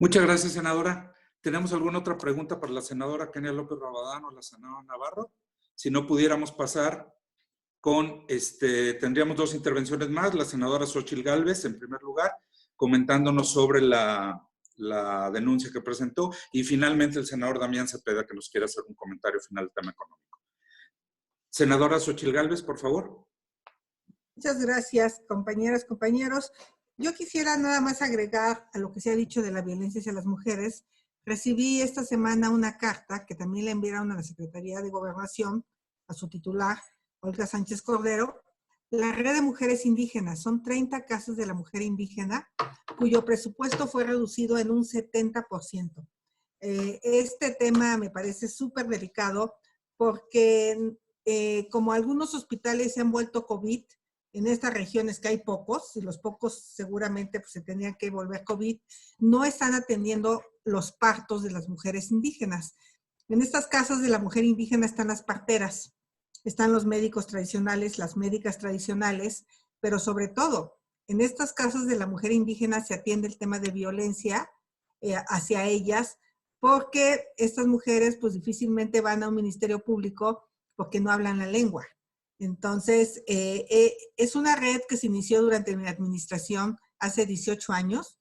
Muchas gracias, senadora. ¿Tenemos alguna otra pregunta para la senadora Kenia López Rabadán o la senadora Navarro? Si no pudiéramos pasar con, tendríamos dos intervenciones más. La senadora Xóchitl Gálvez, en primer lugar, comentándonos sobre la denuncia que presentó, y finalmente el senador Damián Cepeda, que nos quiere hacer un comentario final del tema económico. Senadora Xóchitl Gálvez, por favor. Muchas gracias, compañeras, compañeros. Yo quisiera nada más agregar a lo que se ha dicho de la violencia hacia las mujeres. Recibí esta semana una carta que también le enviaron a la Secretaría de Gobernación, a su titular, Olga Sánchez Cordero. La Red de Mujeres Indígenas, son 30 casas de la mujer indígena, cuyo presupuesto fue reducido en un 70%. Este tema me parece súper delicado porque como algunos hospitales se han vuelto COVID, en estas regiones que hay pocos, y los pocos seguramente pues, se tendrían que volver COVID, no están atendiendo los partos de las mujeres indígenas. En estas casas de la mujer indígena están las parteras, están los médicos tradicionales, las médicas tradicionales, pero sobre todo, en estas casas de la mujer indígena se atiende el tema de violencia hacia ellas, porque estas mujeres pues difícilmente van a un ministerio público porque no hablan la lengua. Entonces, es una red que se inició durante mi administración hace 18 años,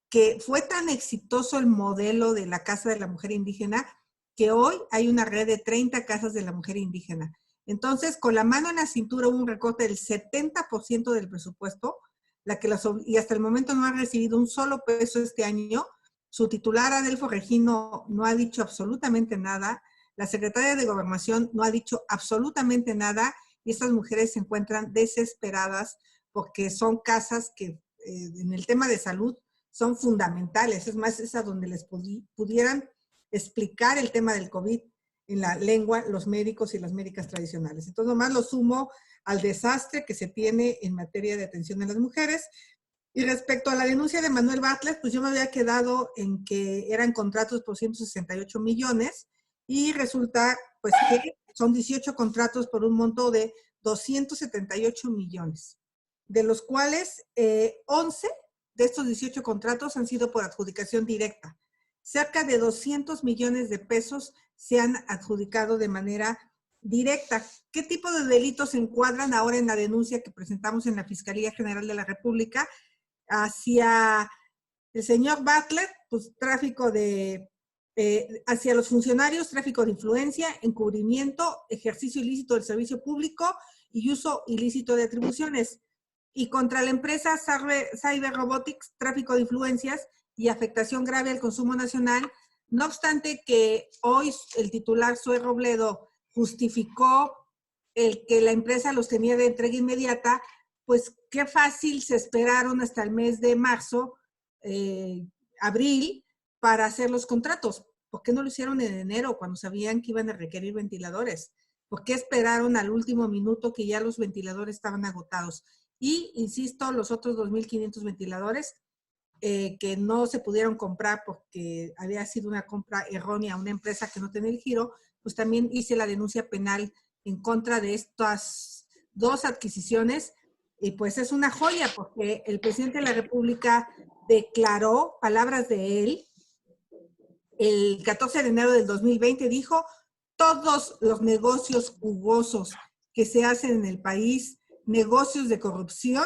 que fue tan exitoso el modelo de la Casa de la Mujer Indígena que hoy hay una red de 30 casas de la mujer indígena. Entonces, con la mano en la cintura hubo un recorte del 70% del presupuesto, y hasta el momento no ha recibido un solo peso este año. Su titular, Adelfo Regino, no ha dicho absolutamente nada. La secretaria de Gobernación no ha dicho absolutamente nada y estas mujeres se encuentran desesperadas porque son casas que en el tema de salud son fundamentales. Es más, es a donde les pudieran explicar el tema del COVID en la lengua los médicos y las médicas tradicionales. Entonces, nomás lo sumo al desastre que se tiene en materia de atención a las mujeres. Y respecto a la denuncia de Manuel Bartlett, pues yo me había quedado en que eran contratos por 168 millones y resulta pues que son 18 contratos por un monto de 278 millones, de los cuales 11 de estos 18 contratos han sido por adjudicación directa. Cerca de 200 millones de pesos se han adjudicado de manera directa. ¿Qué tipo de delitos se encuadran ahora en la denuncia que presentamos en la Fiscalía General de la República hacia el señor Bartlett? Pues tráfico de, hacia los funcionarios, tráfico de influencia, encubrimiento, ejercicio ilícito del servicio público y uso ilícito de atribuciones. Y contra la empresa Cyber Robotics, tráfico de influencias y afectación grave al consumo nacional. No obstante que hoy el titular Zoe Robledo justificó el que la empresa los tenía de entrega inmediata, pues qué fácil se esperaron hasta el mes de marzo, abril, para hacer los contratos. ¿Por qué no lo hicieron en enero cuando sabían que iban a requerir ventiladores? ¿Por qué esperaron al último minuto que ya los ventiladores estaban agotados? Y, insisto, los otros 2.500 ventiladores que no se pudieron comprar porque había sido una compra errónea a una empresa que no tenía el giro, pues también hice la denuncia penal en contra de estas dos adquisiciones. Y pues es una joya porque el presidente de la República declaró, palabras de él, el 14 de enero del 2020, dijo: todos los negocios jugosos que se hacen en el país, negocios de corrupción,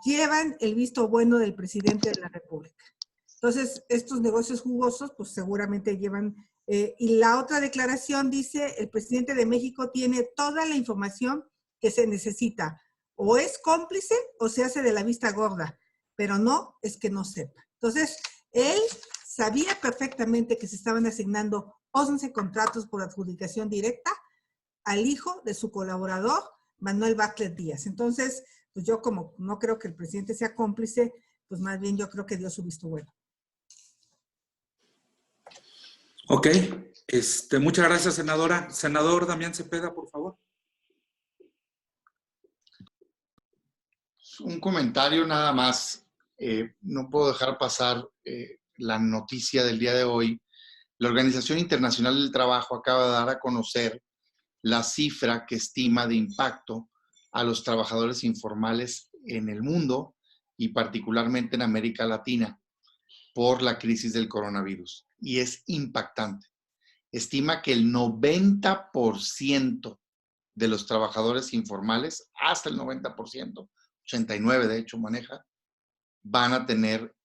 llevan el visto bueno del presidente de la República. Entonces, estos negocios jugosos, pues seguramente llevan... y la otra declaración dice: el presidente de México tiene toda la información que se necesita. O es cómplice o se hace de la vista gorda, pero no es que no sepa. Entonces, él sabía perfectamente que se estaban asignando 11 contratos por adjudicación directa al hijo de su colaborador, Manuel Bartlett Díaz. Entonces, pues yo como no creo que el presidente sea cómplice, pues más bien yo creo que dio su visto bueno. Ok, muchas gracias, senadora. Senador Damián Cepeda, por favor. Un comentario nada más. No puedo dejar pasar la noticia del día de hoy. La Organización Internacional del Trabajo acaba de dar a conocer la cifra que estima de impacto a los trabajadores informales en el mundo y particularmente en América Latina. por la crisis del coronavirus. Y es impactante. Estima que el 90% de los trabajadores informales, hasta el 90%, 89% de hecho maneja, van a tener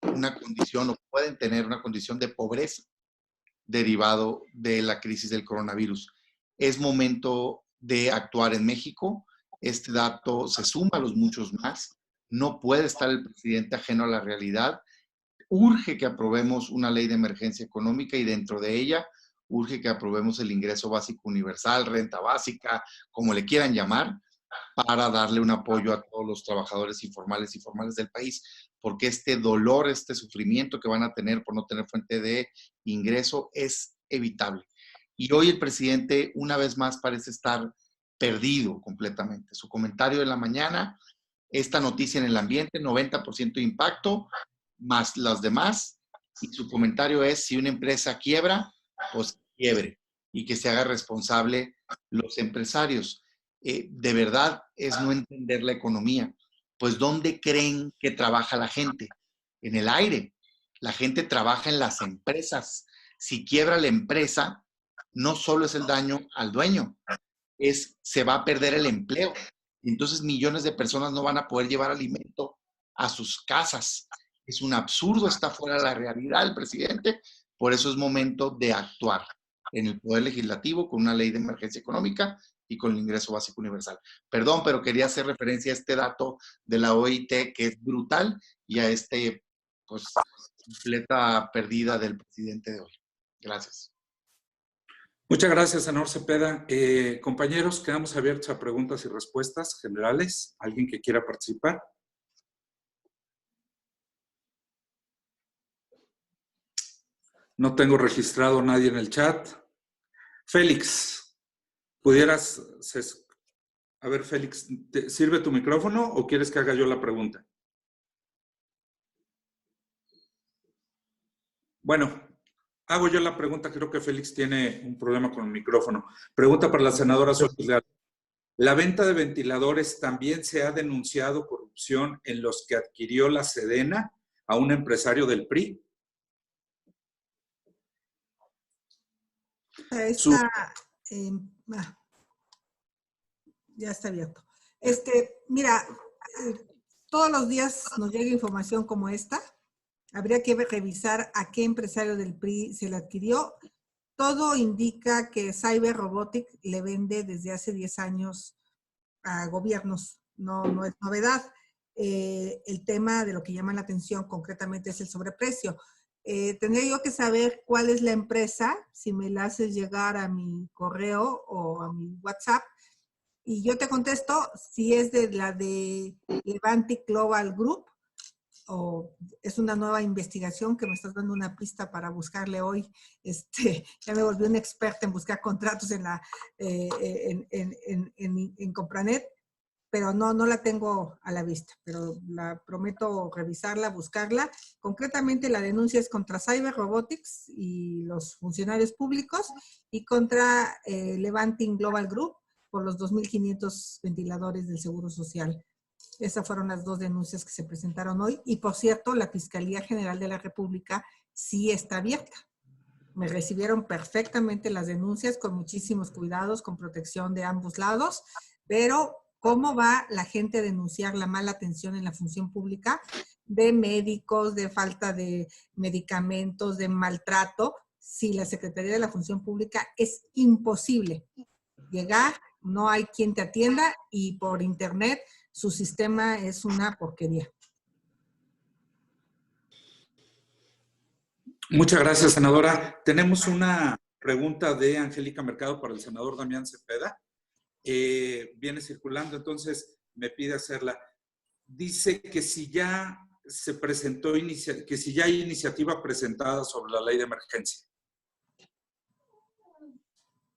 una condición o pueden tener una condición de pobreza derivado de la crisis del coronavirus. Es momento de actuar en México. Este dato se suma a los muchos más. No puede estar el presidente ajeno a la realidad. Urge que aprobemos una ley de emergencia económica y dentro de ella urge que aprobemos el ingreso básico universal, renta básica, como le quieran llamar, para darle un apoyo a todos los trabajadores informales y formales del país, porque este dolor, este sufrimiento que van a tener por no tener fuente de ingreso es evitable. Y hoy el presidente una vez más parece estar perdido completamente. Su comentario de la mañana, esta noticia en el ambiente, 90% de impacto, más las demás, y su comentario es, si una empresa quiebra, pues quiebre, y que se haga responsable los empresarios. De verdad es no entender la economía. Pues ¿dónde creen que trabaja la gente? En el aire. La gente trabaja en las empresas. Si quiebra la empresa, no solo es el daño al dueño, se va a perder el empleo. Entonces millones de personas no van a poder llevar alimento a sus casas. Es un absurdo, está fuera de la realidad el presidente. Por eso es momento de actuar en el Poder Legislativo con una ley de emergencia económica y con el ingreso básico universal. Perdón, pero quería hacer referencia a este dato de la OIT que es brutal y a pues, completa pérdida del presidente de hoy. Gracias. Muchas gracias, senador Cepeda. Compañeros, quedamos abiertos a preguntas y respuestas generales. ¿Alguien que quiera participar? No tengo registrado nadie en el chat. Félix, ¿pudieras... A ver, Félix, ¿te sirve tu micrófono o quieres que haga yo la pregunta? Bueno, hago yo la pregunta. Creo que Félix tiene un problema con el micrófono. Pregunta para la senadora Xochitl Gálvez. ¿La venta de ventiladores también se ha denunciado corrupción en los que adquirió la Sedena a un empresario del PRI? Ya está abierto. Mira, todos los días nos llega información como esta. Habría que revisar a qué empresario del PRI se le adquirió. Todo indica que Cyber Robotic le vende desde hace 10 años a gobiernos. No es novedad. El tema de lo que llama la atención concretamente es el sobreprecio. Tendría yo que saber cuál es la empresa, si me la haces llegar a mi correo o a mi WhatsApp, y yo te contesto si es de la de Levantic Global Group o es una nueva investigación que me estás dando una pista para buscarle hoy. Ya me volví una experta en buscar contratos en Compranet, pero no la tengo a la vista, pero la prometo revisarla, buscarla. Concretamente la denuncia es contra Cyber Robotics y los funcionarios públicos y contra Levanting Global Group por los 2.500 ventiladores del Seguro Social. Esas fueron las dos denuncias que se presentaron hoy. Y por cierto, la Fiscalía General de la República sí está abierta. Me recibieron perfectamente las denuncias con muchísimos cuidados, con protección de ambos lados, pero ¿cómo va la gente a denunciar la mala atención en la función pública de médicos, de falta de medicamentos, de maltrato? Si la Secretaría de la Función Pública es imposible llegar, no hay quien te atienda y por internet su sistema es una porquería. Muchas gracias, senadora. Tenemos una pregunta de Angélica Mercado para el senador Damián Cepeda. Viene circulando, entonces me pide hacerla. Dice que si ya se presentó, que si ya hay iniciativa presentada sobre la ley de emergencia.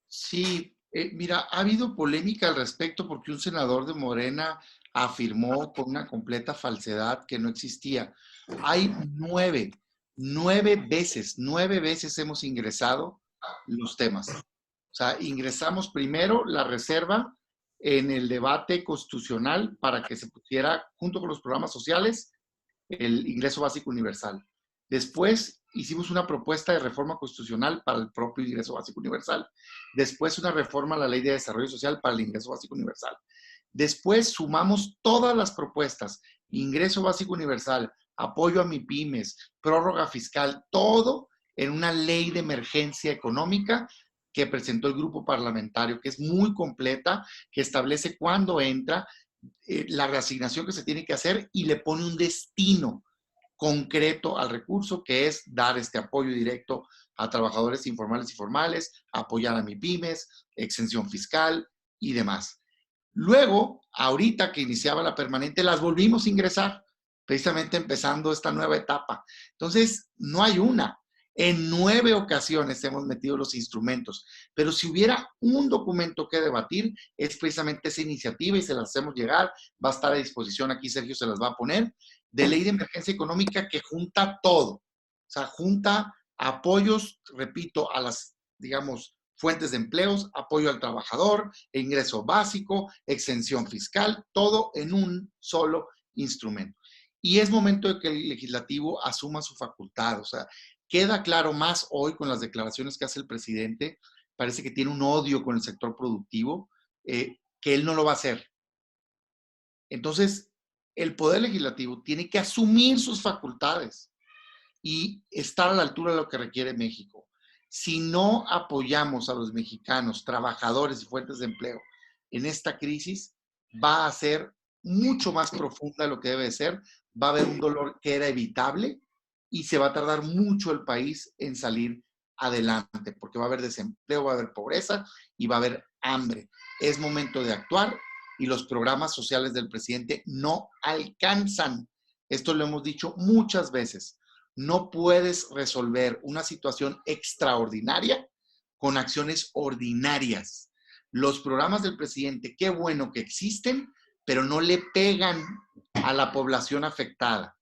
Sí, mira, ha habido polémica al respecto porque un senador de Morena afirmó con una completa falsedad que no existía. Hay nueve veces hemos ingresado los temas. O sea, ingresamos primero la reserva en el debate constitucional para que se pusiera, junto con los programas sociales, el ingreso básico universal. Después hicimos una propuesta de reforma constitucional para el propio ingreso básico universal. Después una reforma a la Ley de Desarrollo Social para el ingreso básico universal. Después sumamos todas las propuestas, ingreso básico universal, apoyo a MIPYMES, prórroga fiscal, todo en una ley de emergencia económica que presentó el grupo parlamentario, que es muy completa, que establece cuándo entra, la reasignación que se tiene que hacer y le pone un destino concreto al recurso, que es dar este apoyo directo a trabajadores informales y formales, apoyar a MIPYMES, exención fiscal y demás. Luego, ahorita que iniciaba la permanente, las volvimos a ingresar, precisamente empezando esta nueva etapa. Entonces, no hay una. En 9 ocasiones hemos metido los instrumentos, pero si hubiera un documento que debatir, es precisamente esa iniciativa y se las hacemos llegar, va a estar a disposición, aquí Sergio se las va a poner, de ley de emergencia económica que junta todo, o sea, junta apoyos, repito, a las, digamos, fuentes de empleos, apoyo al trabajador, ingreso básico, exención fiscal, todo en un solo instrumento. Y es momento de que el legislativo asuma su facultad, o sea, queda claro más hoy con las declaraciones que hace el presidente, parece que tiene un odio con el sector productivo, que él no lo va a hacer. Entonces, el Poder Legislativo tiene que asumir sus facultades y estar a la altura de lo que requiere México. Si no apoyamos a los mexicanos, trabajadores y fuentes de empleo en esta crisis, va a ser mucho más profunda de lo que debe ser, va a haber un dolor que era evitable y se va a tardar mucho el país en salir adelante, porque va a haber desempleo, va a haber pobreza y va a haber hambre. Es momento de actuar y los programas sociales del presidente no alcanzan. Esto lo hemos dicho muchas veces. No puedes resolver una situación extraordinaria con acciones ordinarias. Los programas del presidente, qué bueno que existen, pero no le pegan a la población afectada.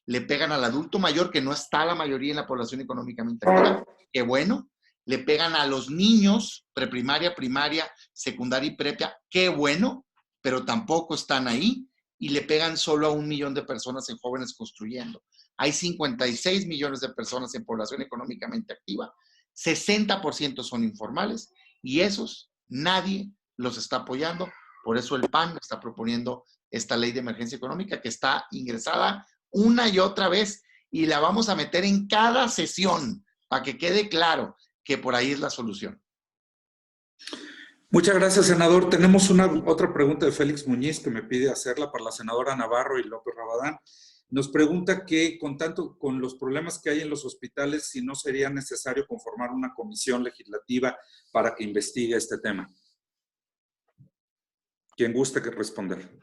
Le pegan al adulto mayor, que no está la mayoría en la población económicamente activa, qué bueno. Le pegan a los niños, preprimaria, primaria, secundaria y prepa, qué bueno, pero tampoco están ahí. Y le pegan solo a 1 millón de personas en Jóvenes Construyendo. Hay 56 millones de personas en población económicamente activa, 60% son informales y esos nadie los está apoyando. Por eso el PAN está proponiendo esta ley de emergencia económica que está ingresada una y otra vez y la vamos a meter en cada sesión para que quede claro que por ahí es la solución. Muchas gracias, senador. Tenemos otra pregunta de Félix Muñiz que me pide hacerla para la senadora Navarro y López Rabadán. Nos pregunta que con los problemas que hay en los hospitales, si no sería necesario conformar una comisión legislativa para que investigue este tema. Quien guste que responder.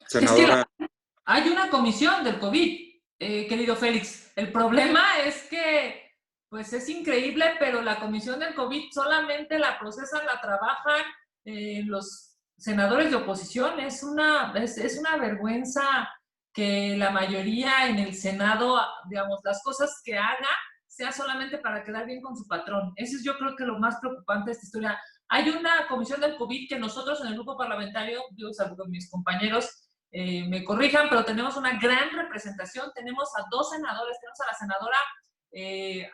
Senadora. Es que hay una comisión del COVID, querido Félix. El problema es que, pues es increíble, pero la comisión del COVID solamente la procesan, la trabajan los senadores de oposición. Es una vergüenza que la mayoría en el Senado, digamos, las cosas que haga sea solamente para quedar bien con su patrón. Eso es, yo creo, que lo más preocupante de esta historia. Hay una comisión del COVID que nosotros en el grupo parlamentario, yo salvo que mis compañeros me corrijan, pero tenemos una gran representación. Tenemos a 2 senadores, tenemos a la senadora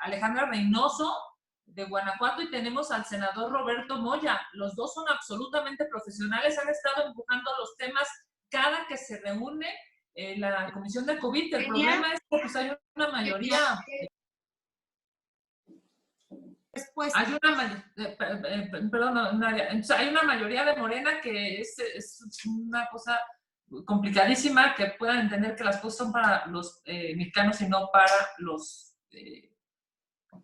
Alejandra Reynoso de Guanajuato y tenemos al senador Roberto Moya. Los 2 son absolutamente profesionales, han estado empujando los temas cada que se reúne la comisión del COVID. El problema es que pues, hay una mayoría... Hay una mayoría de Morena que es una cosa complicadísima, que puedan entender que las cosas son para los mexicanos y no para los,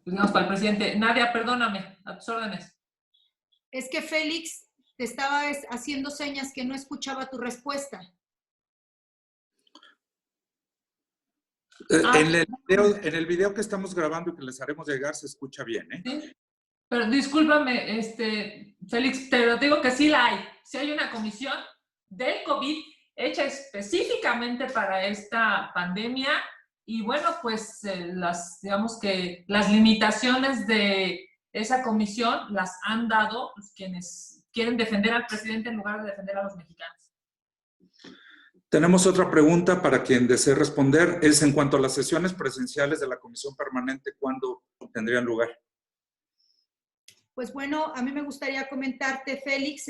digamos, para el presidente. Nadia, perdóname, a tus órdenes. Es que Félix te estaba haciendo señas que no escuchaba tu respuesta. En el video que estamos grabando y que les haremos llegar se escucha bien, ¿eh? ¿Sí? Pero discúlpame, Félix, te lo digo que sí la hay. Sí hay una comisión del COVID hecha específicamente para esta pandemia y bueno, pues digamos que las limitaciones de esa comisión las han dado pues, quienes quieren defender al presidente en lugar de defender a los mexicanos. Tenemos otra pregunta para quien desee responder. Es en cuanto a las sesiones presenciales de la Comisión Permanente, ¿cuándo tendrían lugar? Pues bueno, a mí me gustaría comentarte, Félix,